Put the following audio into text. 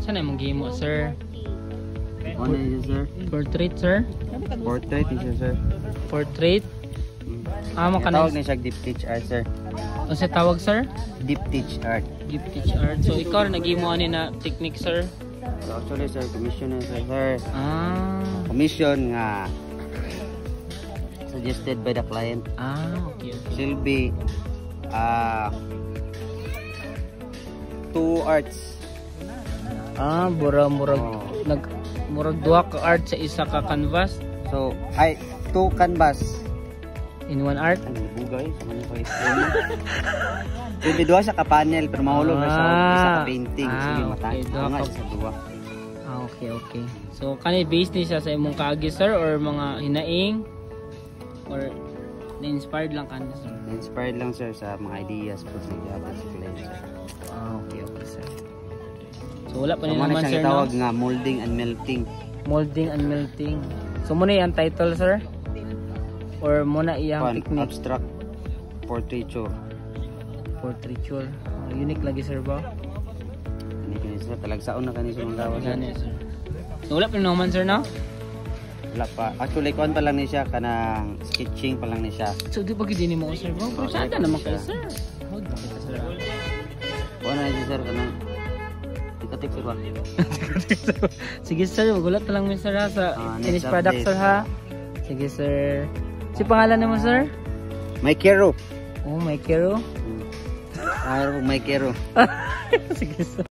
Saan na mong gimo, sir? Ano yun, sir? Portrait, sir? Portrait niya, sir. Portrait? Mo ka na. Tawag na siya Deep Teach Art, sir. Ano siya tawag, sir? Deep Teach Art. Deep Teach Art. So, ikaw rin nag-gimo ani na technique, sir? So, actually, sir, commission na, sir. Commission nga suggested by the client. Okay. Silbi 2 arts. Murag duha ka art sa isa ka canvas. So, 2 canvas in 1 art. Ang bugay sa kanila ko explain. Silbi duha sa ka panel pero mahulog na sa isa ka painting. Sige mata. Sa duha. Okay. So, kanay based ni siya sa imong kaagi, sir, or mga hinaing or na-inspired lang kanina, sir? Na-inspired lang, sir, sa mga ideas po sa client, sir. Okay, sir. So, wala pa so, naman, sir, no? Nga molding and melting. Molding and melting. So, muna yung title, sir? Or muna iyang technique? Abstract portraiture. Portraiture. Unique lagi, sir, ba? Unique, sir. Talagsaon na kanina sa mga gawa, sir. Sir. So, wala pa naman, sir, no? Wala pa. Actually, kuhan pa lang ni siya. Kanang sketching pa lang ni siya. So, di ba gini mo, sir? Pero sada naman kayo, sir. Hold na kita, sir. Kuhan na niya, sir. Kanang tikatik, sir, ba? Sige, sir. Magulat na lang mo, sir, ha? Sa finished product, sir, ha? Sige, sir. Si pangalan mo, sir? Maikero. Maikero? Maikero. Sige, sir.